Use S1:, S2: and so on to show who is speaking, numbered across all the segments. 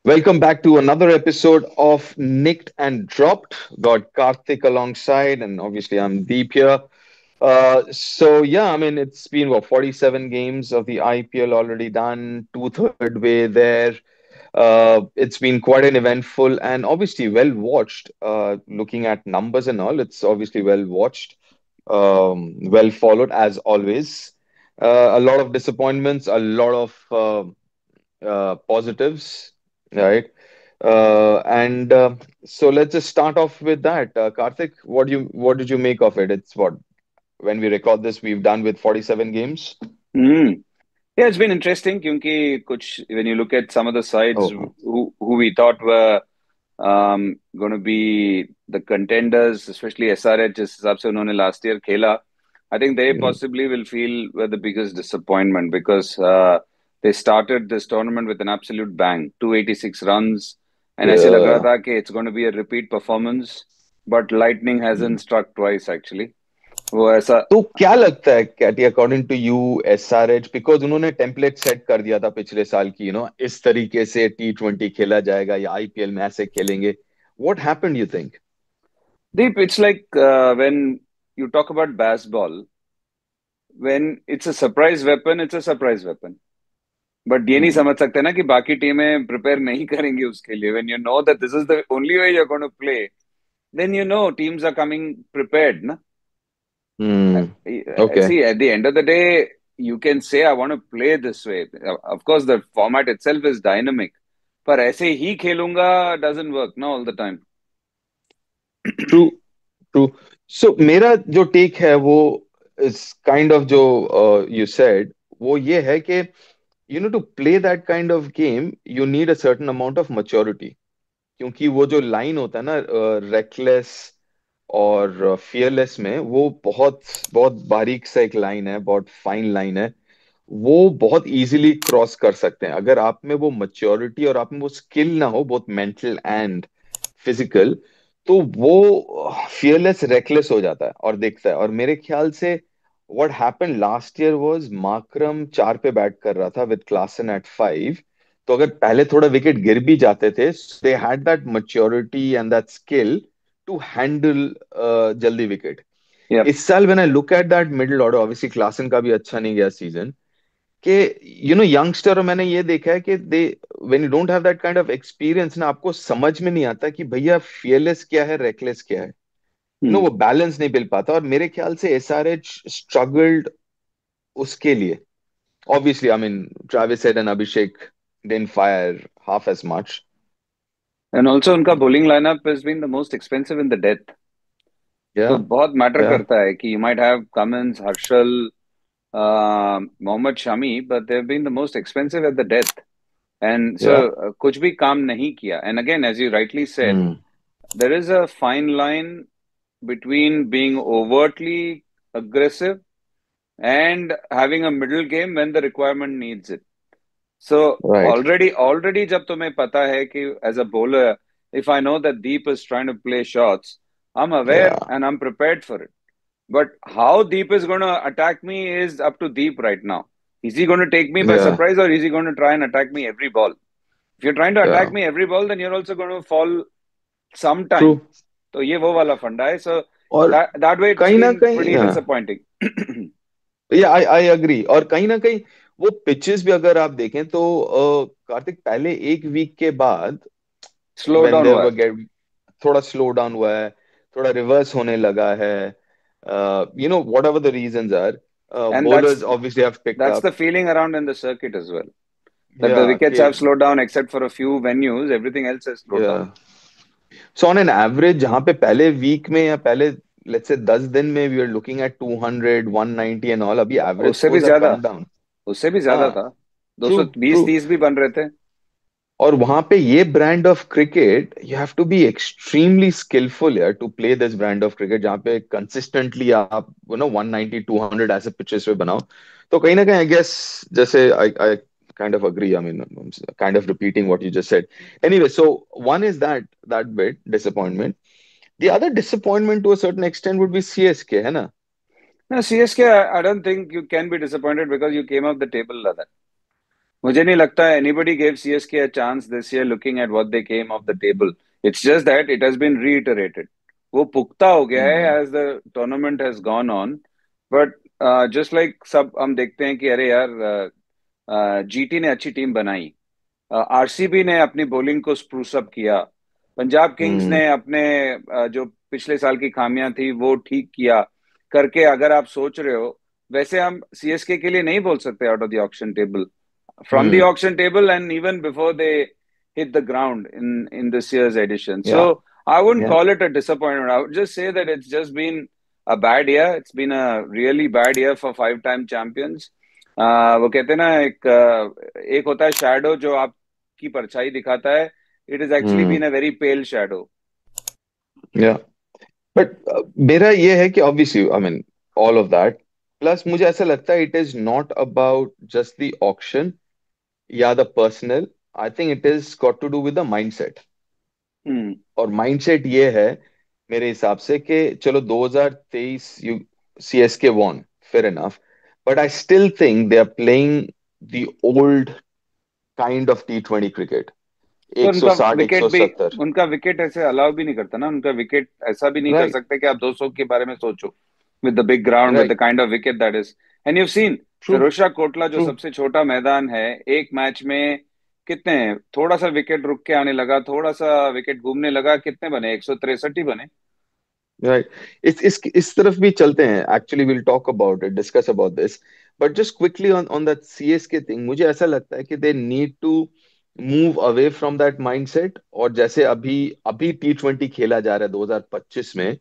S1: Welcome back to another episode of Nicked and Dropped. Got Karthik alongside, and obviously I'm Deep here. I mean, it's been what 47 games of the IPL already done, two-third way there. It's been quite an eventful and obviously well watched. Looking at numbers and all, it's obviously well watched, well followed as always. A lot of disappointments, a lot of positives, right? And So let's just start off with that. Karthik, what did you make of it? It's what when we record this, we've done with 47 games.
S2: Hmm. Yeah, it's been interesting क्योंकि कुछ when you look at some of the sides
S1: Oh,
S2: who we thought were going to be the contenders, especially SRH, जिस हिसाब से उन्होंने last year खेला, I think they
S1: mm,
S2: possibly will feel were the biggest disappointment because they started this tournament with an absolute bang, 286 runs, and ऐसे लग रहा
S1: yeah.
S2: था कि it's going to be a repeat performance, but lightning hasn't struck twice actually. वो ऐसा
S1: तो क्या लगता है Katie according to you SRH because उन्होंने टेम्पलेट सेट कर दिया था पिछले साल की इस तरीके से T20 खेला जाएगा या आईपीएल में ऐसे खेलेंगे what happened you think
S2: Deep, it's like when you talk about baseball, when it's a surprise weapon, it's a surprise weapon. But ये नहीं समझ सकते ना कि बाकी टीमें प्रिपेयर नहीं करेंगी उसके लिए when you know that this is the only way you are going to play then you know teams are coming prepared ना
S1: okay
S2: see at the end of the day you can say I want to play this way of course the format itself is dynamic पर ऐसे ही खेलूंगा doesn't work ना all the time.
S1: True true so मेरा जो take है वो इस kind of जो यू सेड वो ये है कि to play that kind of game you need a certain amount of maturity क्योंकि वो जो लाइन होता है ना रेकलेस और फियरलेस में वो बहुत बहुत बारीक सा एक लाइन है बहुत फाइन लाइन है वो बहुत इजीली क्रॉस कर सकते हैं अगर आप में वो मैच्योरिटी और आप में वो स्किल ना हो बोथ मेंटल एंड फिजिकल तो वो फियरलेस रेकलेस हो जाता है और देखता है और मेरे ख्याल से what happened last year was Markram 4 पे बैट कर रहा था विद क्लासन एट 5 तो अगर पहले थोड़ा विकेट गिर भी जाते थे they had that maturity and that skill to handle जल्दी विकेट
S2: Yep.
S1: इस साल when I look at that middle order obviously Klaasen का भी अच्छा नहीं गया सीजन कि यंगस्टर मैंने ये देखा है कि they when you don't have that kind of experience ना आपको समझ में नहीं आता कि भैया फियरलेस क्या है रेकलेस क्या है
S2: Hmm.
S1: वो बैलेंस नहीं मिल पाता और मेरे ख्याल से एसआरएच स्ट्रगल्ड उसके लिए obviously I mean Travis Head and Abhishek didn't fire half as much
S2: And also उनका bowling lineup has been the most expensive in the death.
S1: या
S2: तो बहुत मैटर
S1: या
S2: करता है कि you might have Cummins, Harshal, Mohammad Shami, but they've been the most expensive at the death. And so
S1: या
S2: कुछ भी काम नहीं किया. And again, as you rightly said,
S1: hmm
S2: there is a fine line between being overtly aggressive and having a middle game when the requirement needs it. So
S1: right
S2: already जब तुम्हें पता है कि as a bowler, if I know that Deep is trying to play shots, I'm aware
S1: या
S2: and I'm prepared for it. But how Deep is going to attack me is up to Deep right now. Is he going to take me by
S1: या
S2: surprise or is he going to try and attack me every ball? If you're trying to
S1: या
S2: attack me every ball, then you're also going to fall
S1: true
S2: sometime. तो ये वो वाला फंडा है. So
S1: और
S2: that way it's
S1: कहीं ना
S2: been
S1: कहीं
S2: pretty
S1: हाँ
S2: disappointing.
S1: या आई अग्री और कहीं ना कहीं वो पिचेस भी अगर आप देखें तो कार्तिक पहले एक वीक के बाद
S2: Slow
S1: व्हेन
S2: down
S1: देयर
S2: हुआ है.
S1: वर गेट थोड़ा स्लो डाउन हुआ है थोड़ा रिवर्स होने लगा है whatever the reasons are
S2: And
S1: bowlers obviously have picked
S2: that's
S1: up
S2: the feeling around in the circuit as well. That the
S1: yeah
S2: wickets
S1: कि
S2: have slowed down except for a few venues, everything else has slowed down.
S1: yeah so on an average जहां पे पहले week में या पहले let's say 10 दिन में we are looking at 200 190 and all अभी average
S2: उससे भी
S1: scores have
S2: ज्यादा
S1: come down
S2: उससे भी ज्यादा
S1: हाँ
S2: था.
S1: ट्रू
S2: 220
S1: ट्रू
S2: 30 भी बन रहे थे.
S1: और वहां पे ये brand of cricket you have to be extremely skilful यार to play this brand of cricket जहाँ पे कंसिस्टेंटली आप 190 200 ऐसे पिचेस पे बनाओ तो कहीं ना कहीं आई गेस जैसे आई kind of agree. I mean, I'm kind of repeating what you just said. Anyway, so one is that bit disappointment. The other disappointment to a certain extent would be CSK, है ना?
S2: No, CSK, I don't think you can be disappointed because you came up the table like that. मुझे नहीं लगता anybody gave CSK a chance this year looking at what they came off the table. It's just that it has been reiterated. वो पुख्ता हो गया है
S1: हम्म
S2: as the tournament has gone on. But just like सब हम देखते हैं कि अरे यार जीटी ने अच्छी टीम बनाई, आरसीबी ने अपनी बॉलिंग को स्प्रूस अप किया, पंजाब किंग्स
S1: हम्म
S2: ने अपने जो पिछले साल की खामियां थी वो ठीक किया करके, अगर आप सोच रहे हो वैसे, हम सीएसके के लिए नहीं बोल सकते out of the auction table, from the
S1: hmm
S2: auction table and even before they hit the ground in this year's edition.
S1: या
S2: So I wouldn't
S1: या
S2: call it a disappointment. I would just say that it's just been a bad year. It's been a really bad year for five-time champions. वो कहते हैं ना, एक होता है shadow जो आपकी परछाई दिखाता है. It has actually
S1: hmm
S2: been a very pale shadow.
S1: या बट मेरा ये है कि obviously I mean all of that, plus मुझे ऐसा लगता है it is not about just the auction या the personal, I think it is got to do with the mindset.
S2: Hmm.
S1: और माइंडसेट ये है मेरे हिसाब से कि चलो 2023 you CSK won, fair enough, but I still think they are playing the old kind of T20 cricket,
S2: तो उनका
S1: 160
S2: विकेट भी,
S1: 170।
S2: उनका विकेट ऐसे अलाउ भी नहीं करता ना, उनका विकेट ऐसा भी नहीं कर
S1: राइट
S2: सकते कि आप 200 के बारे में सोचो, with the big ground, with the
S1: right
S2: kind of wicket that is. And you've seen
S1: true
S2: Firozshah Kotla जो
S1: ट्रू
S2: सबसे छोटा मैदान है, एक मैच में कितने, थोड़ा सा विकेट रुक के आने लगा, थोड़ा सा विकेट घूमने लगा, कितने बने, 163 ही बने.
S1: राइट। इस तरफ भी चलते हैं, actually will talk about it, discuss about this, but just quickly on on that CSK thing, मुझे ऐसा लगता है कि they need to move away from that mindset. और जैसे अभी अभी T20 खेला जा रहा है 2025 में,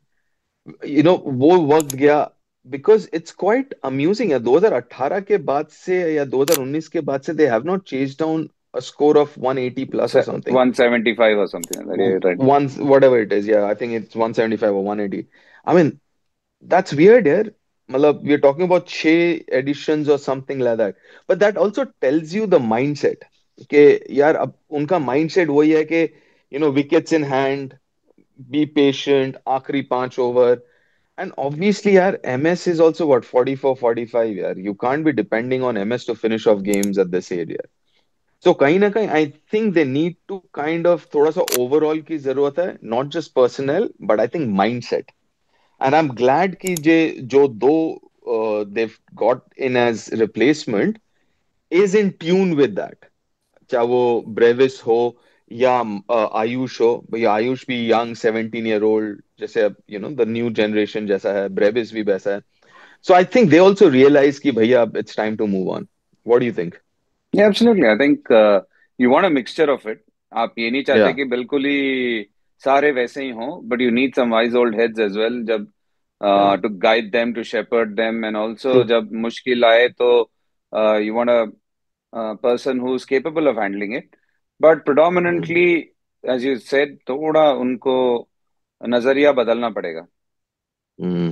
S1: वो वक्त गया, बिकॉज इट्स क्वाइट अम्यूजिंग है। 2018 के बाद से या 2019 के बाद से they have not chase down a score of 180 plus और something,
S2: 175 or something like that, right?
S1: once whatever it is, yeah, I think it's 175 or 180। I mean, that's weird यार, मतलब we're talking about 6 editions or something like that, but that also tells you the mindset कि यार अब उनका mindset वही है कि wickets in hand, be patient, आखिरी 5 ओवर। and obviously यार MS is also what 44 45 यार, you can't be depending on MS to finish off games at this area। so कहीं ना कहीं I think they need to kind of थोड़ा सा overall की जरूरत है, not just personal but I think mindset. And I am glad कि जे जो दो they got in as replacement is in tune with that, चाहे वो ब्रेविस हो या आयुष हो। भैया आयुष भी यंग 17 ईयर ओल्ड, जैसे अब द न्यू जनरेशन जैसा है, ब्रेविस भी वैसा है। So I think they also realise कि भैया अब it's time to move on. What do you think?
S2: Yeah, absolutely. I think you want a mixture of it. आप ये नहीं चाहते
S1: या
S2: कि बिल्कुल ही सारे वैसे ही हों, but you need some wise old heads as well, जब
S1: या
S2: to guide them, to shepherd them, and
S1: true
S2: also जब मुश्किल आए तो you want a person who's capable of handling it. But predominantly, as you said, थोड़ा उनको नजरिया बदलना पड़ेगा.
S1: Mm.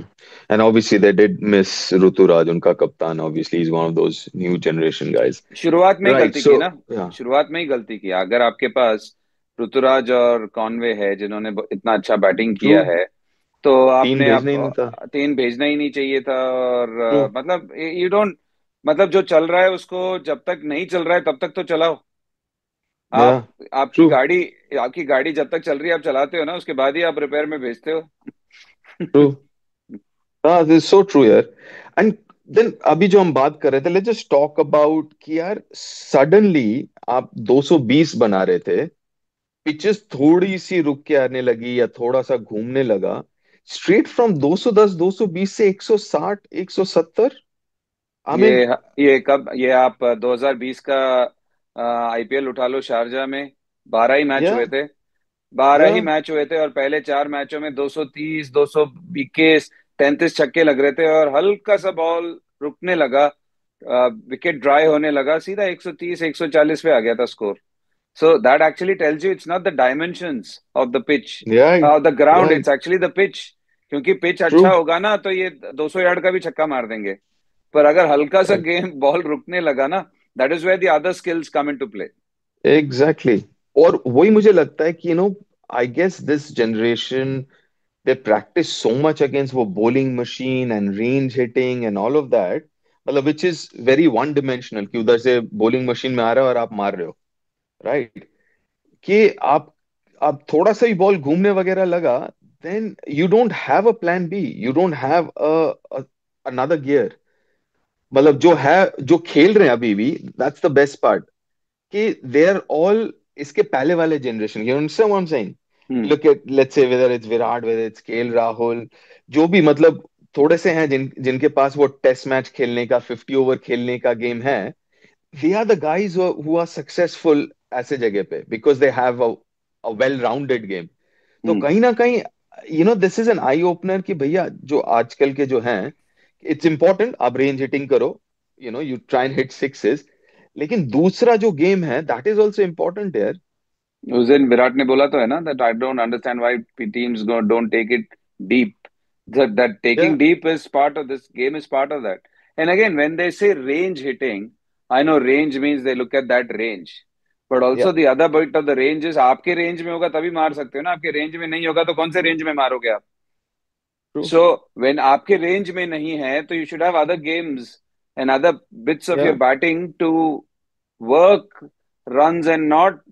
S1: And obviously they did miss Ruturaj, unka kaptan. Obviously, he's one of those new generation guys.
S2: शुरुआत में ही
S1: Right.
S2: गलती की ना,
S1: So, yeah,
S2: शुरुआत में ही गलती की. अगर आपके पास ऋतुराज और कॉनवे है जिन्होंने इतना अच्छा बैटिंग किया
S1: true.
S2: है, तो
S1: तीन
S2: आपने आप
S1: भेजना ही नहीं था।
S2: तीन भेजना ही नहीं चाहिए था. और
S1: True.
S2: मतलब यू डोंट, मतलब जो चल रहा है उसको, जब तक नहीं चल रहा है तब तक तो चलाओ. आप,
S1: Yeah.
S2: आपकी
S1: True.
S2: गाड़ी, आपकी गाड़ी जब तक चल रही है आप चलाते हो ना, उसके बाद ही आप रिपेयर में भेजते हो.
S1: True. हाँ, this is so true यार। And then अभी जो हम बात कर रहे थे, let's just talk about कि यार suddenly आप 220 बना रहे थे, पिचेस थोड़ी सी रुक के आने लगी या थोड़ा सा घूमने लगा, स्ट्रेट फ्रॉम 210 220 से 160 170। आई
S2: ये
S1: मीन
S2: ये कब, ये आप 2020 का आईपीएल उठा लो, शारजा में 12 ही मैच
S1: या
S2: हुए थे. 12
S1: या
S2: ही मैच हुए थे और पहले 4 मैचों में 230, 221, 33 छक्के लग रहे थे, और हल्का सा बॉल रुकने लगा, विकेट ड्राई होने लगा, सीधा 130 140 पे आ गया था score. So that actually tells you it's not the dimensions of the pitch,
S1: right
S2: of the ground, it's
S1: right
S2: actually the pitch. क्योंकि पिच
S1: ट्रू
S2: अच्छा होगा ना तो ये 200 यार्ड का भी छक्का मार देंगे. पर अगर हल्का सा गेम बॉल रुकने लगा ना, that is where the other skills come in to play.
S1: Exactly. और वही मुझे लगता है कि I guess this generation they practise so much against वो bowling machine and range hitting and all of that, मतलब which is very one dimensional, कि उधर से बॉलिंग मशीन में आ रहा है और आप मार रहे हो, राइट? कि आप थोड़ा सा ही बॉल घूमने वगैरह लगा, then you don't have a plan B, you don't have a another gear. मतलब जो है, जो खेल रहे हैं अभी भी, दैट्स द बेस्ट पार्ट, कि दे आर ऑल इसके पहले वाले generation, you understand what I am saying?
S2: Hmm.
S1: Look at, let's say whether it's Virat, whether it's KL Rahul, जो भी, मतलब थोड़े से हैं जिनके पास वो टेस्ट मैच खेलने का, 50 ओवर खेलने का गेम है। They are the guys who are successful ऐसे जगह पे, because they have a well rounded game. तो
S2: हम्म।
S1: कहीं ना कहीं, this is an eye opener कि भैया जो आजकल के जो हैं, इट्स इंपॉर्टेंट आप रेंज हिटिंग करो, you try and hit sixes, लेकिन दूसरा जो गेम है दैट इज ऑल्सो इम्पोर्टेंट यार।
S2: उस दिन विराट ने बोला तो है ना, that I don't understand why teams don't take it deep, that taking
S1: या
S2: deep is part of this game, is part of that. And again, when they say range hitting, I know range means they look at that range, but
S1: या
S2: also the other bit of the range is आपके range में होगा तभी मार सकते हो ना, आपके रेंज में नहीं होगा तो कौन से रेंज में मारोगे आप?
S1: ट्रू।
S2: So when आपके रेंज में नहीं है तो you should have other games and other bits of
S1: या
S2: your batting to work runs and not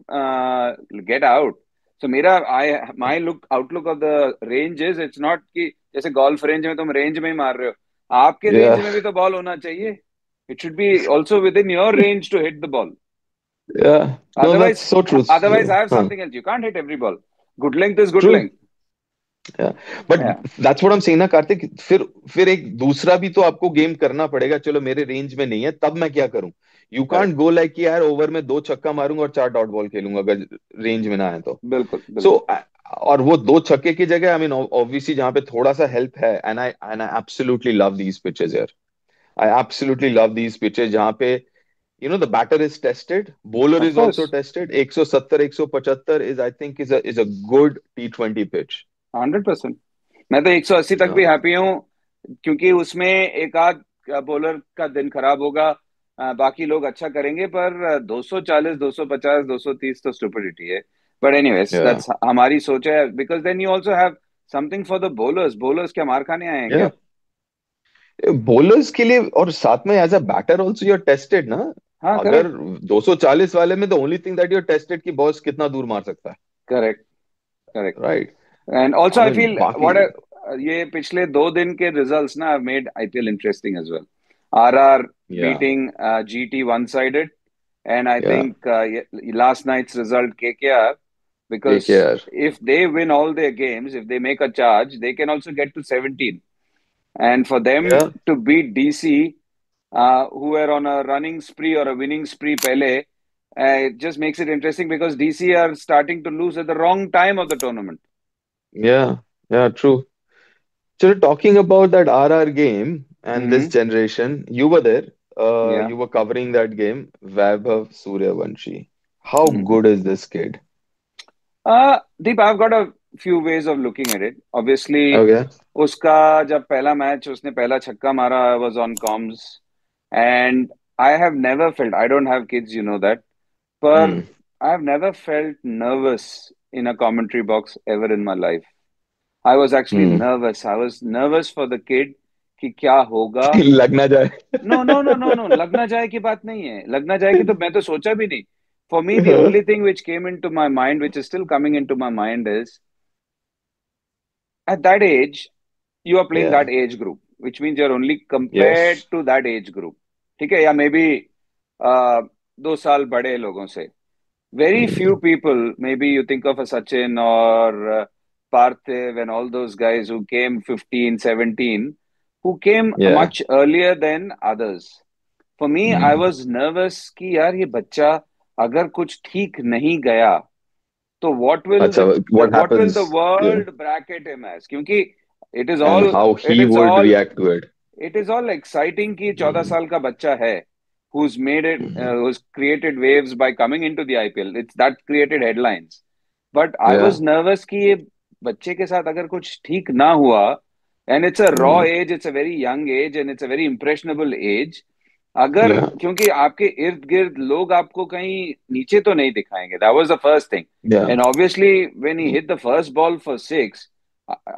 S2: get out. So मेरा I my look outlook of the range is, it's not कि जैसे golf range में तुम range में ही मार रहे हो, आपके
S1: या
S2: रेंज में भी तो बॉल होना चाहिए. It should be also within your range to hit the ball.
S1: या no that's
S2: Otherwise,
S1: so true.
S2: otherwise I have
S1: हाँ,
S2: something else. You can't hit every ball. Good length is good
S1: true.
S2: length.
S1: But
S2: Yeah,
S1: that's what I am saying ना कार्तिक, फिर एक दूसरा भी तो आपको game करना पड़ेगा, चलो मेरे रेंज में नहीं है तब मैं क्या करूं? You can't
S2: correct.
S1: Go like कि यार ओवर में दो छक्का मारूंगा और चार डॉट बॉल खेलूंगा अगर रेंज में ना है तो।
S2: बिल्कुल
S1: सो
S2: बिल्कुल.
S1: और वो दो छक्के की जगह, आई मीन ऑब्वियसली जहां पे थोड़ा सा हेल्प है, and I absolutely love these pitches यार। I absolutely love these pitches जहां पे the batter is tested, bowler
S2: Of
S1: is also
S2: course,
S1: tested. 170 175 is, I think, is a good T20 pitch.
S2: 100%. मैं तो 180 तक भी हैप्पी हूँ, क्योंकि उसमें एक आध बॉलर का दिन खराब होगा, बाकी लोग अच्छा करेंगे, पर 240 250 230 तो स्टुपिडिटी है. बट एनीवेज,
S1: या
S2: दैट्स हमारी सोच है, because then you also have something for the bowlers. Bowlers क्या मार खाने आए हैं क्या?
S1: या बॉलर्स के लिए, और साथ में as a batter also you're tested ना।
S2: हाँ,
S1: अगर
S2: करेक्ट.
S1: 240 वाले में the only thing that you're tested कि बॉस कितना दूर मार सकता है,
S2: correct. Correct.
S1: Right?
S2: And also
S1: I
S2: I
S1: mean
S2: feel
S1: बाकी।
S2: व्हाट, ये पिछले 2 दिन के रिजल्ट्स ना made IPL interesting as well. RR
S1: या
S2: beating GT one-sided, and I
S1: या
S2: think last night's result KKR, because
S1: KKR.
S2: if they win all their games, if they make a charge, they can also get to 17. And for them
S1: या
S2: to beat DC, who were on a running spree or a winning spree pehle, it just makes it interesting because DC are starting to lose at the wrong time of the tournament.
S1: या या true. चलो, talking about that RR game and this
S2: Hmm.
S1: Generation, you were there,
S2: Yeah.
S1: you were covering that game. Vaibhav Suryavanshi, how
S2: Hmm.
S1: good is this kid?
S2: Deep, I've got a few ways of looking at it. Obviously,
S1: Okay.
S2: उसका जब पहला match उसने पहला छक्का मारा, I was on comms, and I have never felt, I don't have kids, you know that, but
S1: Hmm.
S2: I have never felt nervous in a commentary box ever in my life. I was actually
S1: Hmm.
S2: nervous. I was nervous for the kid कि क्या होगा.
S1: लगना जाए।
S2: No no no no no, लगना जाए की बात नहीं है. लगना जाए की तो मैं तो सोचा भी नहीं. For me, the only thing which came into my mind, which is still coming into my mind, is at that age, you are playing
S1: Yeah.
S2: that age group, which means you're only compared
S1: Yes.
S2: to that age group. ठीक है, या may be 2 साल बड़े लोगों से. Very few
S1: Hmm.
S2: people, maybe you think of a Sachin or Parthiv and all those guys who came 15, 17, who came
S1: Yeah.
S2: much earlier than others. For me, I
S1: Hmm.
S2: was nervous कि यार ये बच्चा अगर कुछ ठीक नहीं गया तो
S1: अच्छा, what
S2: what will the
S1: happens? Yeah.
S2: world bracket him as? क्योंकि it is
S1: And
S2: all
S1: how
S2: it
S1: he
S2: is
S1: would
S2: all
S1: react to it.
S2: it is all exciting कि 14
S1: Hmm.
S2: साल का बच्चा है who's made it,
S1: Hmm.
S2: who's created waves by coming into the IPL. It's that created headlines. But I
S1: Yeah.
S2: was nervous कि ये बच्चे के साथ अगर कुछ ठीक ना हुआ, and it's a raw
S1: Hmm.
S2: age, it's a very young age, and it's a very impressionable age. अगर
S1: Yeah.
S2: क्योंकि आपके इर्द गिर्द लोग आपको कहीं नीचे तो नहीं दिखाएंगे. That was the first thing.
S1: Yeah.
S2: And obviously, when he hit the first ball for six,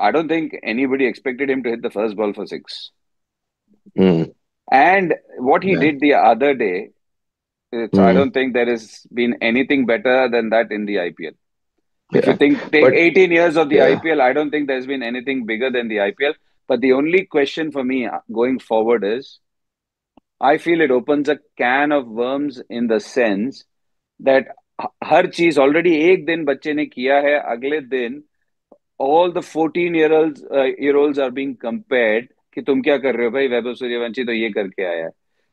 S2: I don't think anybody expected him to hit the first ball for six.
S1: Hmm.
S2: And what he
S1: Yeah.
S2: did the other day, I
S1: Hmm.
S2: don't think there has been anything better than that in the IPL. If you
S1: Yeah.
S2: think take
S1: But
S2: 18 years of the
S1: yeah.
S2: IPL, I don't think there's been anything bigger than the IPL. But the only question for me going forward is, I feel it opens a can of worms in the sense that हर चीज already एक दिन बच्चे ने किया है, अगले दिन all the 14 year olds are being compared कि तुम क्या कर रहे हो भाई, वैभव सूर्यवंशी तो ये करके आया है.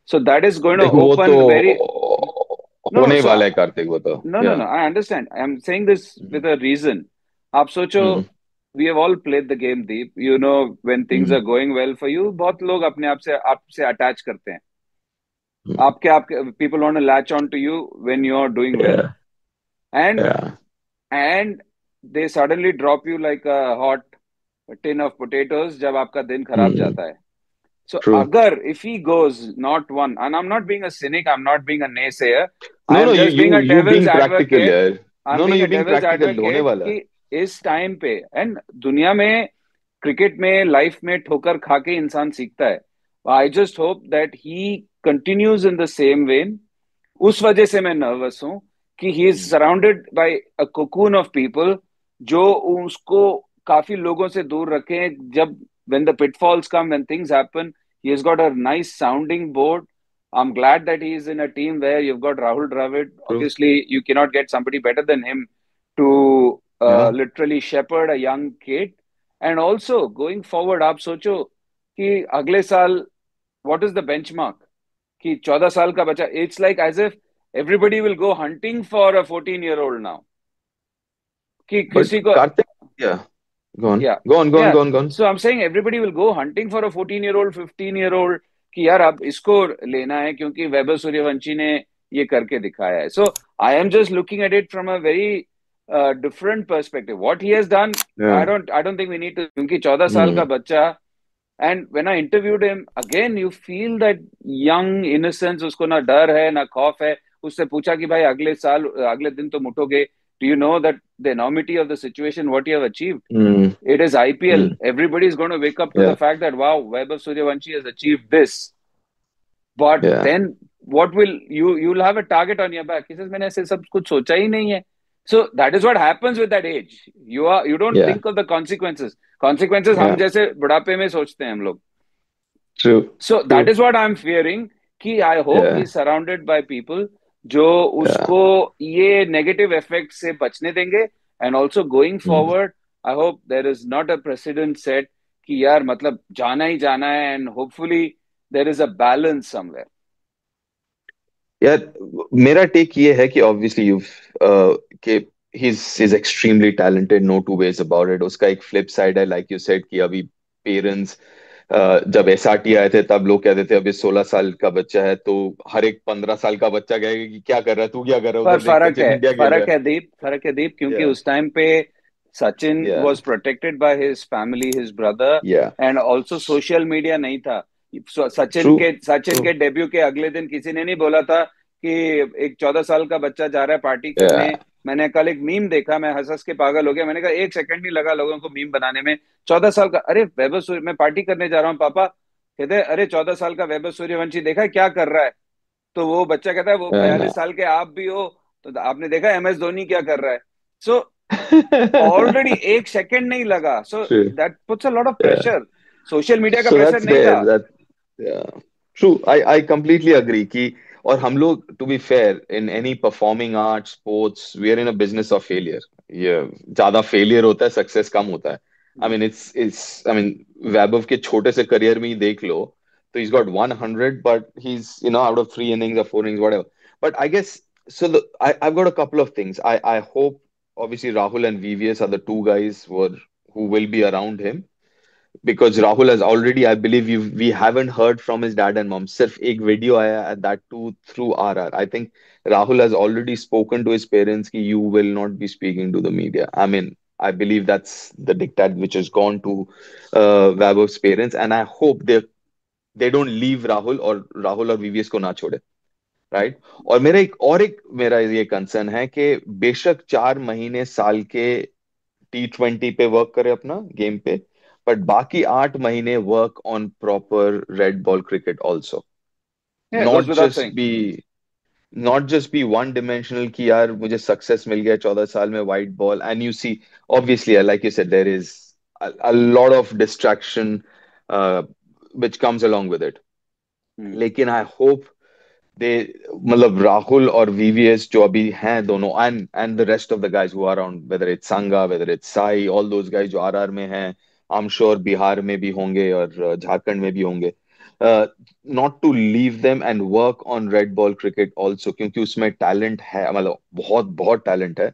S2: So that is going to
S1: देखो वो तो
S2: open very no.
S1: होने
S2: So
S1: वाला है कार्तिक, वो तो
S2: no,
S1: या.
S2: no, I understand. I'm saying this with a reason. आप सोचो,
S1: हम्म.
S2: we have all played the game deep. You know, when things
S1: hmm.
S2: are going well for you, बहुत लोग अपने आप से आपसे अटैच करते हैं.
S1: हम्म.
S2: आपके people want to latch on to you when you're doing well,
S1: या.
S2: and
S1: या.
S2: and they suddenly drop you like a hot tin of potatoes जब आपका दिन खराब
S1: हम्म.
S2: जाता है. So
S1: true.
S2: agar if he goes not one, and I'm not being a cynic, I'm not being a naysayer, I
S1: no no,
S2: am
S1: you
S2: just
S1: you
S2: being a
S1: you
S2: devil's
S1: being practical
S2: advocate.
S1: यार.
S2: I'm
S1: no no,
S2: being
S1: you
S2: a
S1: being
S2: devil's
S1: practical होने
S2: advocate
S1: वाला है.
S2: कि इस time पे and दुनिया में cricket में लाइफ में ठोकर खा के इंसान सीखता है. I just hope that he continues in the same when. उस वजह से मैं नर्वस हूं कि he is surrounded by a cocoon of people जो उसको काफी लोगों से दूर रखें. जब when the pitfalls come, when things happen, he has got a nice sounding board. I'm glad that he is in a team where you've got Rahul Dravid.
S1: True.
S2: Obviously, you cannot get somebody better than him to
S1: या.
S2: literally shepherd a young kid. And also going forward, आप सोचो कि अगले साल what is the benchmark? कि 14 साल का बच्चा, it's like as if everybody will go hunting for a 14-year-old now. कि
S1: बट
S2: किसी को
S1: कार्तिक, या, go on
S2: Yeah,
S1: go on go on
S2: yeah.
S1: Go on go on.
S2: So I'm saying everybody will go hunting for a 14-year-old, 15-year-old कि यार अब इसको लेना है क्योंकि वैभव सूर्यवंशी ने ये करके दिखाया है. So I am just looking at it from a very different perspective. What he has done,
S1: या.
S2: I don't think we need to, क्योंकि 14 साल का
S1: हम्म.
S2: बच्चा. And when I interviewed him again, you feel that young innocence. उसको ना डर है ना खौफ है. उससे पूछा कि भाई अगले साल अगले दिन तुम उठोगे. Do you know that the enormity of the situation, what you have achieved?
S1: Hmm.
S2: It is IPL.
S1: Hmm.
S2: Everybody is going to wake up to the
S1: या.
S2: fact that wow, Vaibhav Suryavanshi has achieved this. But
S1: या.
S2: then what will you'll have a target on your back. He says मैंने ऐसे सब कुछ सोचा ही नहीं है. So that is what happens with that age. You don't
S1: या.
S2: think of the consequences. Consequences हम
S1: या.
S2: जैसे बुढ़ापे में सोचते हैं हम लोग.
S1: True.
S2: So
S1: true.
S2: that is what I'm fearing कि I hope
S1: या.
S2: he's surrounded by people जो
S1: या.
S2: उसको ये negative effects से बचने देंगे. And also going
S1: hmm.
S2: forward, I hope there is not a precedent set कि यार मतलब जाना ही जाना है, and hopefully there is a balance somewhere.
S1: यार, मेरा टेक ये है कि ऑब्वियसली यू कि he's extremely talented, no two ways about it. उसका एक फ्लिप साइड है, लाइक यू सेड, कि अभी पेरेंट्स, जब एसआरटी आए थे तब लोग कहते थे अभी 16 साल का बच्चा है तो हर एक 15 साल का बच्चा कहेगा कि क्या कर रहा है तू, क्या कर रहा है,
S2: पर
S1: उधर देख
S2: फर्क
S1: सचिन
S2: है,
S1: इंडिया खेल रहा
S2: फर्क है दीप, फर्क है दीप,
S1: है.
S2: क्योंकि
S1: या.
S2: उस टाइम पे सचिन
S1: या.
S2: was protected by his family, his brother,
S1: या.
S2: and also social media नहीं था.
S1: ट्रू.
S2: सचिन
S1: ट्रू.
S2: के डेब्यू के अगले दिन किसी ने नहीं बोला था कि एक 14 साल का बच्चा जा रहा है पार्टी
S1: या.
S2: करने. मैंने कल एक मीम देखा, मैं हंस हंस के पागल हो गया. मैंने कहा एक सेकंड नहीं लगा लोगों को मीम बनाने में. 14 साल का, अरे वैभव सूर्य, मैं पार्टी करने जा रहा हूँ पापा. कहते अरे 14 साल का वैभव सूर्यवंशी देखा है क्या कर रहा है. तो वो बच्चा कहता है वो
S1: या.
S2: 42 साल के आप भी हो, तो आपने देखा एम एस धोनी क्या कर रहा है. सो ऑलरेडी एक सेकंड नहीं लगा. So
S1: true.
S2: That puts a lot of
S1: या.
S2: प्रेशर. सोशल मीडिया का
S1: सो
S2: प्रेशर
S1: दैट्स
S2: नहीं था.
S1: There. True. I completely agree कि, और हम लोग, to be fair, in any performing art sports, we are in a business of failure. ये ज्यादा फेलियर होता है, सक्सेस कम होता है. I mean it's I mean Vaibhav के छोटे से करियर में ही देख लो, तो he's got 100, but he's, out of 3 innings or 4 innings, whatever. But I guess, so I've got a couple of things. I hope, obviously, Rahul and VVS are the two guys who will be around him, because Rahul has already, I believe, we haven't heard from his dad and mom. Sirf ek video aaya, and that too through RR. I think Rahul has already spoken to his parents कि you will not be speaking to the media. I mean, I believe that's the diktat which has gone to Vaibhav's parents, and I hope they don't leave Rahul और VVS को ना छोड़े, right. और मेरा ये concern है कि बेशक 4 महीने साल के T20 पे वर्क करे अपना गेम पे, बट बाकी 8 महीने work on proper red ball cricket also.
S2: Yeah, goes
S1: not
S2: without
S1: just
S2: saying.
S1: Be not just be one dimensional कि यार मुझे सक्सेस मिल गया 14 साल में white ball, and you see obviously like you said there is a lot of distraction which comes along with it.
S2: Hmm.
S1: लेकिन I hope they, मतलब राहुल और वीवीएस जो अभी हैं दोनों, and the rest of the guys who are around, whether it's Sanga, whether it's Sai, all those guys जो RR में हैं, आई एम श्योर बिहार में भी होंगे और झारखंड में भी होंगे, not to leave them and work on red ball cricket also, क्योंकि उसमें टैलेंट है, मतलब बहुत बहुत टैलेंट है.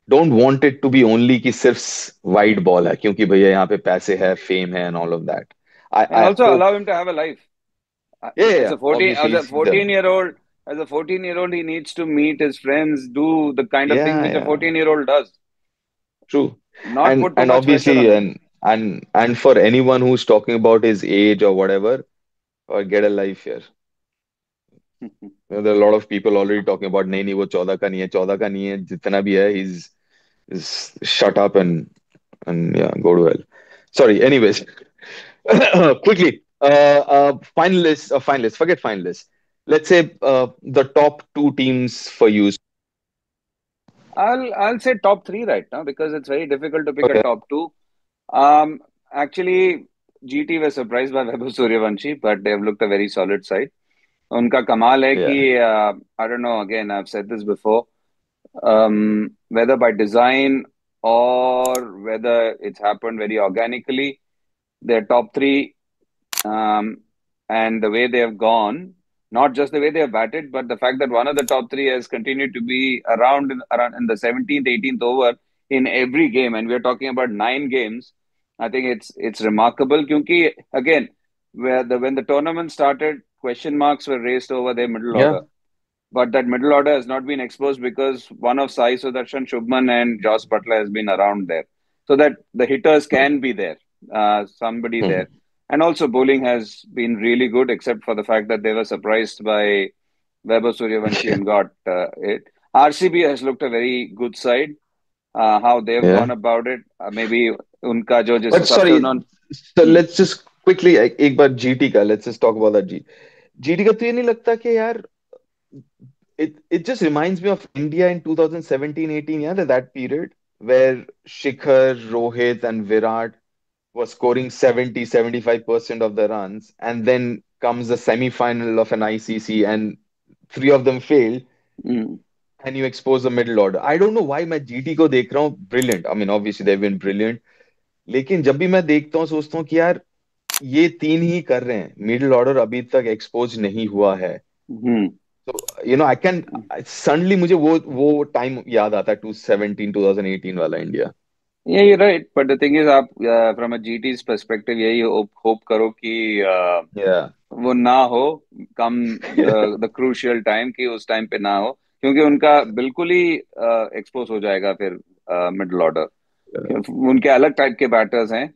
S1: Don't want it to be only कि सिर्फ वाइट बॉल है, क्योंकि भैया यहाँ पे पैसे है, फेम है and all of that. I
S2: And
S1: I
S2: also
S1: hope.
S2: allow him to have a life.
S1: Yeah, obviously
S2: As a
S1: he's the.
S2: 14-year-old, he needs to meet his friends, do the kind of things
S1: Yeah,
S2: which a
S1: yeah.
S2: 14-year-old does.
S1: True.
S2: Not
S1: And
S2: put too
S1: and
S2: much pressure
S1: obviously
S2: on him.
S1: and for anyone who's talking about his age or whatever, or get a life here. There are a lot of people already talking about नहीं नहीं वो 14 का नहीं है, 14 का नहीं है, जितना भी है he's shut up and yeah, go to hell. Sorry. Anyways, quickly, finalists, forget finalists. Let's say the top two teams for you.
S2: I'll say top three right now because it's very difficult to pick a
S1: Okay.
S2: top two. Um, Actually, GT was surprised by Vaibhav Suryavanshi, but they've looked a very solid side. उनका कमाल है कि
S1: Yeah.
S2: I don't know, again I've said this before, whether by design or whether it's happened very organically, their top three, um, and the way they have gone, not just the way they have batted, but the fact that one of the top three has continued to be around in the 17th, 18th over in every game, and we're talking about 9 games. I think it's remarkable. Because again, when the tournament started, question marks were raised over their middle
S1: Yeah.
S2: order, but that middle order has not been exposed because one of Sai Sudarshan, Shubman, and Josh Butler has been around there, so that the hitters can be there, somebody
S1: Hmm.
S2: there. And also bowling has been really good, except for the fact that they were surprised by Weber Suryavanshi and got it. RCB has looked a very good side. How they've
S1: Yeah.
S2: gone about it, maybe उनका जो जिस
S1: But
S2: हिसाब से
S1: sorry,
S2: उन्होंने
S1: so let's just quickly एक बार GT का, let's just talk about that. GT का तो ये नहीं लगता कि यार it just reminds me of India in 2017-18, yeah, that period where Shikhar, Rohit, and Virat was scoring 70-75% of the runs, and then comes the semi-final of an ICC, and three of them failed, and you expose the middle order. I don't know why मैं GT को देख रहा हूँ, brilliant. I mean, obviously they've been brilliant. लेकिन जब भी मैं देखता हूँ सोचता हूँ कि यार ये तीन ही कर रहे हैं, मिडिल ऑर्डर अभी तक एक्सपोज नहीं हुआ है. तो आई कैन सडनली मुझे वो टाइम याद आता है, 2017-2018 वाला India.
S2: Yeah, you're right. But the thing is, आप from a GT's perspective, यही hope करो कि
S1: या.
S2: वो ना हो, कम द क्रूशियल टाइम, कि उस टाइम पे ना हो, क्योंकि उनका बिल्कुल ही एक्सपोज हो जाएगा फिर मिडिल ऑर्डर. उनके अलग टाइप के बैटर्स हैं.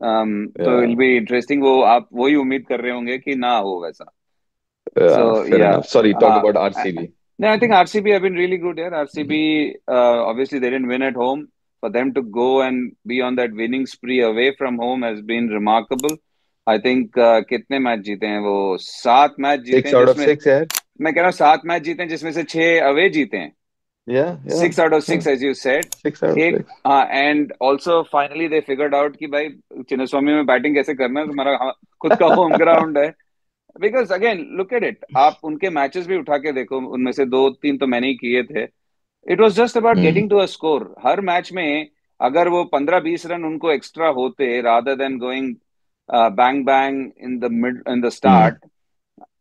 S2: तो
S1: या.
S2: Will be interesting. वो आप वही उम्मीद कर रहे होंगे कि ना हो वैसा.
S1: या,
S2: So
S1: fair
S2: yeah,
S1: enough. Sorry, talk about
S2: uh,
S1: RCB.
S2: no, I think RCB have been really good here. RCB, obviously they didn't win at home. For them to go and be on that winning spree away from home has been remarkable. I think कितने match जीते हैं वो? 7 match जीते
S1: six
S2: हैं,
S1: out of
S2: जिसमें
S1: six यार.
S2: मैं कह रहा हूँ 7 मैच जीते हैं जिसमें से 6 अवे जीते हैं.
S1: या. या.
S2: 6 out of 6, as you said.
S1: Six out of
S2: एक
S1: six.
S2: And also finally they figured out कि भाई चिन्नस्वामी में बैटिंग कैसे करना है. तुम्हारा खुद का होम ग्राउंड है. Because again look at it, आप उनके मैचेस भी उठा के देखो, उनमें से 2-3 तो मैंने ही किए थे. It was just about getting to a score हर मैच में. अगर वो 15-20 रन उनको एक्स्ट्रा होते, rather than going bang bang in the mid in the start,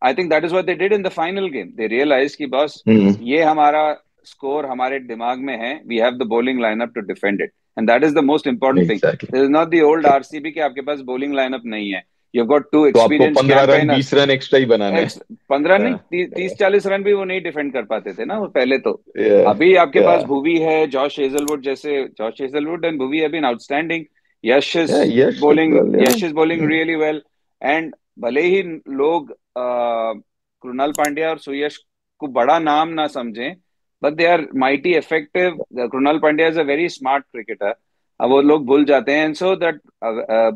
S2: I think that is what they did in the final game. They realise कि बस ये हमारा स्कोर हमारे दिमाग में है, we have the bowling lineup to defend it, and that is the most important thing.
S1: Exactly.
S2: This is not the old RCB के आपके पास बॉलिंग लाइनअप नहीं है. यू हैव गॉट टू
S1: तो आपको
S2: experience
S1: 15 run,
S2: campaigners.
S1: 20 run extra ही बनाने हैं.
S2: 15 नहीं,
S1: या.
S2: 30-40 रन भी वो नहीं डिफेंड कर पाते थे ना वो पहले तो.
S1: या.
S2: अभी आपके
S1: या.
S2: पास भुवी है, जॉश हेजलवुड जैसे. Josh Hazlewood and Bhuvi have been outstanding. Yash is
S1: या. Yash as
S2: bowling
S1: well,
S2: Yash is bowling
S1: yeah.
S2: Really well. And भले ही लोग कृणाल पांड्या और सुयश को बड़ा नाम ना समझें, but they are mighty effective. Krunal Pandya is a very smart cricketer. अब वो लोग भूल जाते हैं, and so that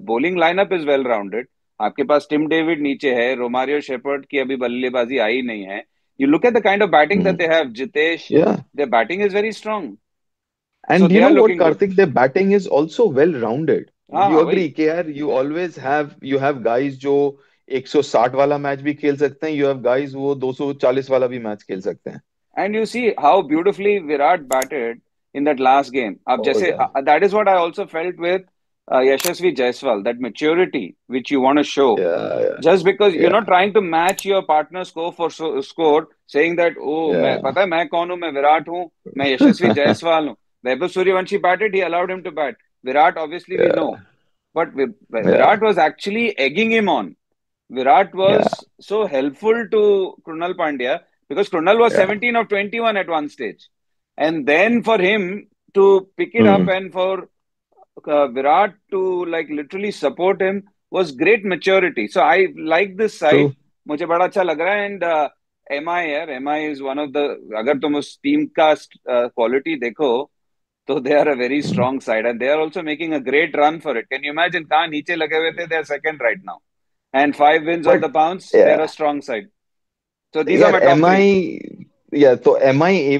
S2: bowling lineup is well rounded. आपके पास टिम डेविड नीचे है, रोमारियो शेपर्ड की अभी बल्लेबाजी आई नहीं है। You look at the kind of batting that
S1: Hmm.
S2: They have, Jitesh,
S1: Yeah.
S2: their batting is very strong, so
S1: And
S2: they
S1: you
S2: are
S1: know what,
S2: looking good.
S1: Karthik, their batting is also well rounded. Would
S2: हाँ
S1: you
S2: वही।
S1: agree, KR? You always have guys जो 160 वाला match भी खेल सकते हैं, you have guys वो 240 वाला भी मैच खेल सकते हैं.
S2: And you see how beautifully Virat batted in that last game. अब
S1: Oh
S2: जैसे
S1: yeah.
S2: that is what I also felt with Yashasvi Jaiswal, that maturity which you want to show.
S1: Yeah, yeah,
S2: Just because you're
S1: yeah,
S2: not trying to match your partner's score for score, saying that oh मैं
S1: yeah.
S2: पता है मैं कौन हूँ, मैं विराट हूँ, मैं यशस्वी जायसवाल हूँ. Vaibhav Suryavanshi batted, he allowed him to bat. Virat, obviously we
S1: Yeah,
S2: know, but
S1: yeah,
S2: Virat was actually egging him on. Virat
S1: yeah,
S2: was so helpful to Krunal Pandya because Krunal was
S1: yeah.
S2: 17 or 21 at one stage. And then for him to pick it up
S1: Mm,
S2: and for Virat to like literally support him was great maturity. So I like this side.
S1: true.
S2: मुझे बड़ा अच्छा लग रहा है. And MI यार, MI is one of the, अगर तुम उस टीम का क्वालिटी देखो तो they are a very
S1: Mm.
S2: strong side and they are also making a great run for it. Can you imagine कहाँ नीचे लगे हुए थे? They are second right now and 5 wins on
S1: But
S2: the bounce. They're a
S1: yeah,
S2: strong side. So these are
S1: यार
S2: my
S1: M
S2: top three.
S1: आई या तो M आई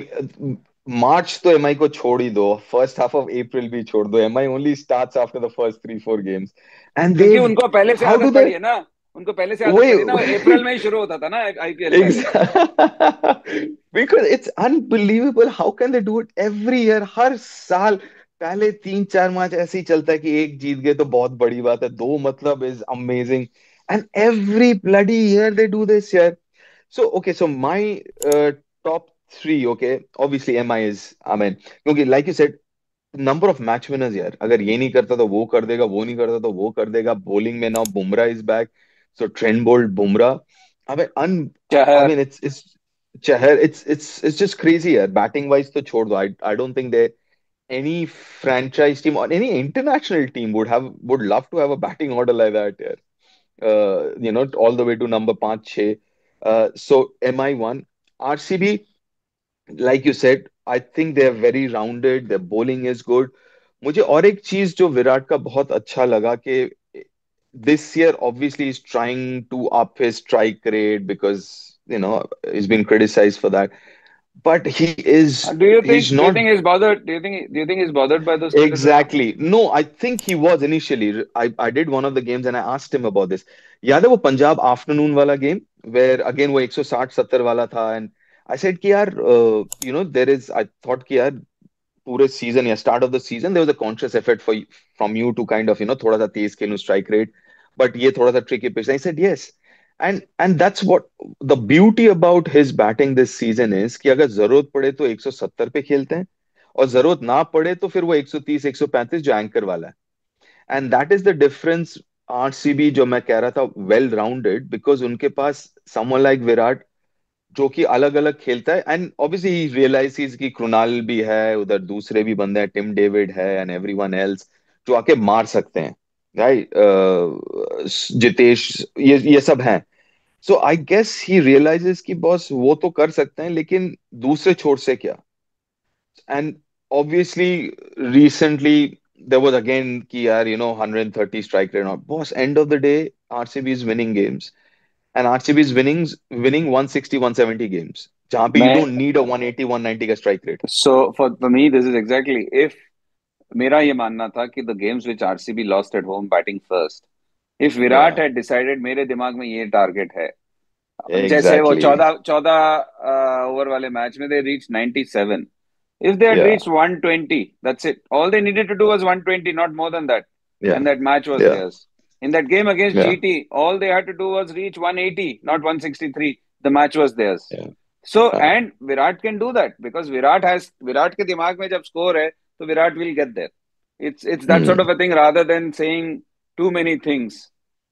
S1: मार्च तो M आई को छोड़ ही दो, फर्स्ट हाफ ऑफ अप्रैल भी छोड़ दो, M I only starts after the first 3 4 games and they
S2: क्योंकि उनको पहले से
S1: हाउ
S2: आदत
S1: डू दे
S2: पड़ी है ना, उनको पहले से आदत
S1: वही
S2: पड़ी है ना, अप्रैल में ही शुरू होता था ना IPL का ये.
S1: Because it's unbelievable how can they do it every year, हर साल पहले 3 4 मैच ऐसे ही चलता है कि एक जीत गए तो बहुत बड़ी बात है, दो मतलब is amazing, and every bloody year they do this यार. So, okay, so my top three, okay, obviously MI is, I mean, क्योंकि like you said, number of match winners यार, अगर ये नहीं करता तो वो कर देगा, वो नहीं करता तो वो कर देगा. Bowling में now Bumrah is back, so Trent Bolt, Bumrah. I mean, I
S2: चाहे
S1: mean, Chahar, it's just crazy यार. Batting wise तो छोड़ दो. I don't think they any franchise team or any international team would love to have a batting order like that यार. All the way to number 5 6. So MI1, RCB, like you said, I think they are very rounded. Their bowling is good. मुझे और एक चीज जो विराट का बहुत अच्छा लगा कि this year obviously he's trying to up his strike rate because he's been criticized for that. But
S2: do you
S1: he's
S2: think,
S1: not.
S2: he's bothered, do you think he's bothered by those criticism?
S1: Exactly. No, I think he was initially. I did one of the games and I asked him about this. याद है वो Punjab afternoon वाला game where again वो 160 70 वाला था, and I said कि यार there is, I thought कि यार पूरे सीजन या start of the season there was a conscious effort from you to kind of थोड़ा सा तेज खेलूं स्ट्राइक रेट, but ये थोड़ा सा tricky pitch. I said yes, and that's what the beauty about his batting this season is कि अगर जरूरत पड़े तो 170 पे खेलते हैं, और जरूरत ना पड़े तो फिर वो 130 135 जो एंकर वाला है. And that is the difference. RCB जो मैं कह रहा था वेल राउंडेड बिकॉज उनके पास समवन लाइक विराट जो कि अलग अलग खेलता है, एंड ऑब्वियसली ही रियलाइजेस कि कृणाल भी है उधर, दूसरे भी बंदे हैं, टिम डेविड है एंड एवरीवन एल्स जो आके मार सकते हैं, राइट. जितेश, ये सब हैं. सो आई गेस ही रियलाइजेस कि बॉस वो तो कर सकते हैं लेकिन दूसरे छोर से क्या. And obviously, recently there was again ki yaar, 130 strike rate. Not boss. End of the day, RCB is winning games, and RCB is winning 160, 170 games. जहाँ पे you
S2: मैं,
S1: don't need a 180, 190 का strike rate.
S2: so for me this is exactly, if मेरा ये मानना था कि the games which RCB lost at home batting first, if Virat
S1: Yeah,
S2: had decided मेरे दिमाग में ये टारगेट है, जैसे वो
S1: exactly.
S2: चौदह चौदह ओवर वाले मैच में they reached 97. If they had
S1: Yeah,
S2: reached 120, that's it. All they needed to do was 120, not more than that.
S1: yeah,
S2: And that match was
S1: yeah,
S2: theirs. In that game against
S1: yeah,
S2: GT, all they had to do was reach 180, not 163. The match was theirs.
S1: yeah.
S2: So,
S1: Yeah.
S2: and Virat can do that because Virat के दिमाग में जब score है, तो Virat will get there. It's that sort of
S1: Mm.
S2: a thing rather than saying too many things,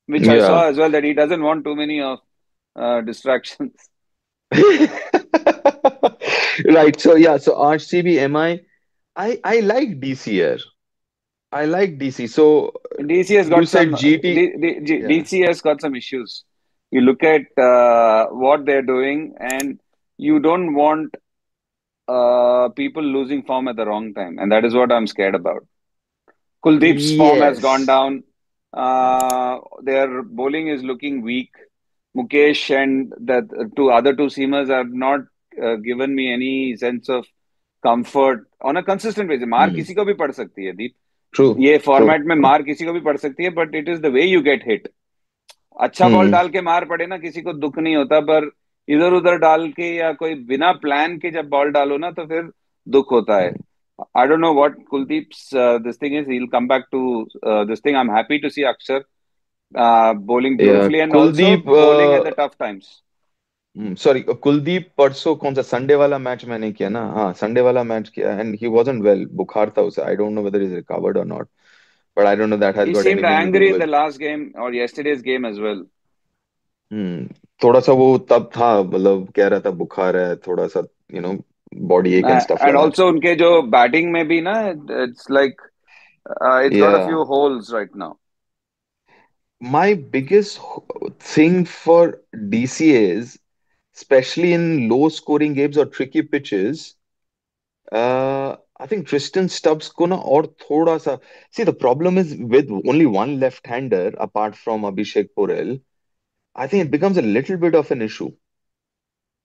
S2: which I saw
S1: Yeah.
S2: as well that he doesn't want too many of distractions.
S1: Right. So yeah. So RCB, I like DC here. I like DC. So
S2: DC has
S1: you
S2: got
S1: said
S2: some
S1: GT. Yeah.
S2: DC has got some issues. You look at what they're doing, and you don't want people losing form at the wrong time, and that is what I'm scared about. Kuldeep's form has gone
S1: Yes.
S2: down. Their bowling is looking weak. Mukesh and the two other seamers have not given me any sense of comfort on a consistent basis. मार
S1: Hmm.
S2: किसी को भी पड़ सकती है दीप.
S1: True.
S2: ये
S1: True.
S2: Format में
S1: True.
S2: मार किसी को भी पड़ सकती है, but it is the way you get hit. अच्छा बॉल
S1: Hmm.
S2: डाल के मार पड़े ना, किसी को दुख नहीं होता, पर इधर उधर डाल के या कोई बिना प्लान के जब बॉल डालो ना तो फिर दुख होता है. I don't know what Kuldeep's this thing is. He will come back to this thing. I am happy to see Axar bowling
S1: Yeah.
S2: beautifully and also
S1: Kuldeep.
S2: bowling at the tough times.
S1: Sorry, Kuldeep परसों कौन सा Sunday वाला match मैंने किया ना, हाँ Sunday वाला match किया, एंड ही वाजंट वेल, बुखार था उसे, I don't know whether is recovered और not, but I don't know that has
S2: He
S1: got
S2: seemed
S1: anything to do
S2: angry in the
S1: with.
S2: last game or yesterday's game as well.
S1: Hmm. थोड़ा सा वो तब था, मतलब कह रहा था बुखार है थोड़ा सा, यू नो, बॉडी एक and stuff
S2: And
S1: like that.
S2: also उनके जो बैटिंग में भी ना, it's like it's got a
S1: या.
S2: few holes right now.
S1: My biggest thing for DCA is, especially in low scoring games or tricky pitches, I think Tristan Stubbs को ना और थोड़ा सा, see the problem is with only one left-hander apart from Abhishek Porel, I think it becomes a little bit of an issue.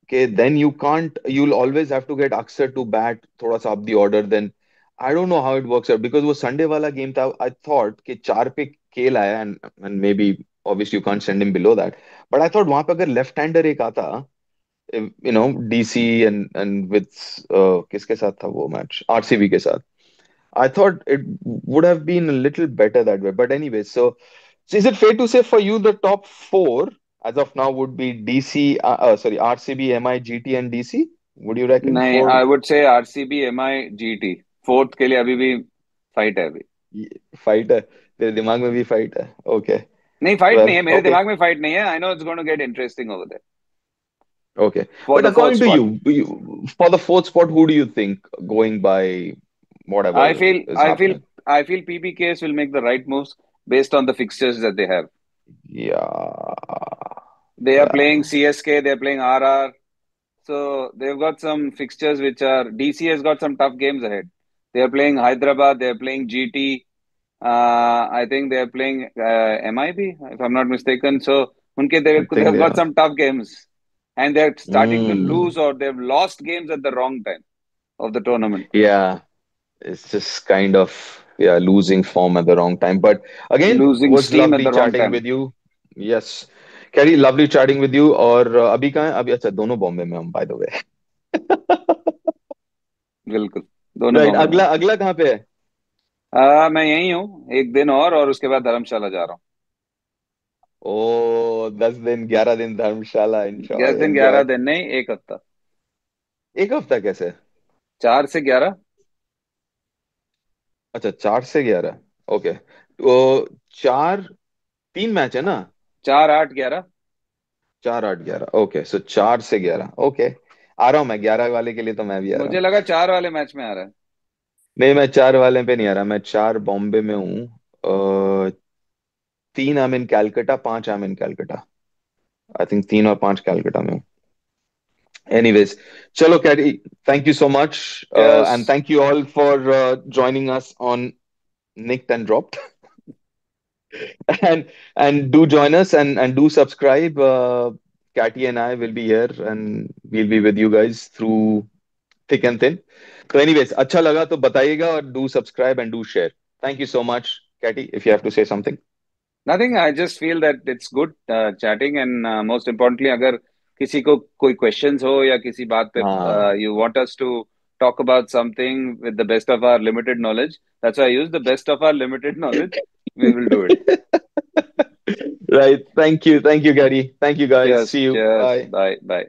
S1: Okay, then you can't, you'll always have to get Axar to bat थोड़ा सा up the order. Then I don't know how it works out because वो Sunday वाला game था, I thought कि चार पे केल आया, and maybe obviously you can't send him below that, but I thought वहां पे अगर left-hander एक आता, you know, DC and with किसके साथ था वो मैच, आरसीबी के साथ, I thought it would have been a little better that way. But anyway, so is it fair to say for you the top four as of now would be DC, sorry, RCB, MI, GT, and DC? Would you reckon
S2: नहीं,
S1: four?
S2: I would say RCB, MI, GT. Fourth के लिए अभी भी fight है अभी.
S1: Fight है तेरे दिमाग में भी फाइट है? ओके.
S2: नहीं, फाइट नहीं
S1: वेल.
S2: है मेरे
S1: ओके.
S2: दिमाग में. फाइट नहीं है. I know it's going to get interesting over there
S1: okay.
S2: For
S1: But
S2: the fourth
S1: according to
S2: spot.
S1: you, for the fourth spot, who do you think going by
S2: I
S1: whatever
S2: feel
S1: is
S2: I feel
S1: happening?
S2: I feel PBKS will make the right moves based on the fixtures that they have.
S1: Yeah.
S2: They are playing
S1: Yeah.
S2: CSK, they are playing RR. So they've got some fixtures which are. DC has got some tough games ahead. They are playing Hyderabad, they are playing GT. I think they are playing MIB, if I'm not mistaken. So
S1: I think
S2: they've
S1: they
S2: got
S1: are.
S2: some tough games, and they're starting to
S1: Mm.
S2: lose or they've lost games at the wrong time of the tournament.
S1: Yeah. It's just kind of, yeah, losing form at the wrong time. But again,
S2: Losing
S1: was
S2: steam at
S1: lovely
S2: the wrong
S1: chatting
S2: time.
S1: with you. Yes, Kerry, lovely chatting with you. और अभी कहाँ है? अभी अच्छा दोनों बॉम्बे में हम, by the way.
S2: बिल्कुल. दोनों
S1: राइट.
S2: बॉम्बे में.
S1: अगला अगला कहाँ पे है?
S2: मैं यही हूँ एक दिन और उसके बाद धर्मशाला जा रहा हूँ.
S1: ओ, 10 दिन 11 दिन धर्मशाला.
S2: दस
S1: एंजॉय
S2: दिन ग्यारह
S1: एंजॉय.
S2: दिन नहीं, एक हफ्ता.
S1: एक हफ्ता कैसे?
S2: 4 से 11.
S1: अच्छा, 4 से 11. ओके, तो चार, 3 मैच है ना?
S2: 4, 8, 11.
S1: 4, 8, 11. ओके, सो 4 से 11. ओके, आ रहा हूँ मैं 11 वाले के लिए, तो मैं भी आ रहा
S2: मुझे
S1: हूँ.
S2: लगा 4 वाले मैच में आ रहा है.
S1: नहीं, मैं 4 वाले पे नहीं आ रहा, मैं 4 बॉम्बे में हूँ. 3 I'm in Calcutta, 5 I'm in Calcutta. I think 3 और 5 कैलकटा में हूँ. एनीवेज, चलो carry, thank you so much, and
S2: cheers.
S1: Thank you all for joining us on Nicked and Dropped. And do join us and do subscribe. Catty and I will be here and we'll be with you guys through thick and thin. So anyways, अच्छा लगा तो बताइएगा, और do subscribe and do share. Thank you so much, Catty, if you have to say something.
S2: Nothing. I just feel that it's good chatting and most importantly अगर किसी को कोई questions हो या किसी बात पे
S1: हाँ.
S2: You want us to talk about something with the best of our limited knowledge. That's why I use the best of our limited knowledge. We will do it.
S1: Right. Thank you. Thank you, Gary. Thank you, guys.
S2: Cheers.
S1: See you.
S2: Cheers.
S1: Bye.
S2: Bye. Bye.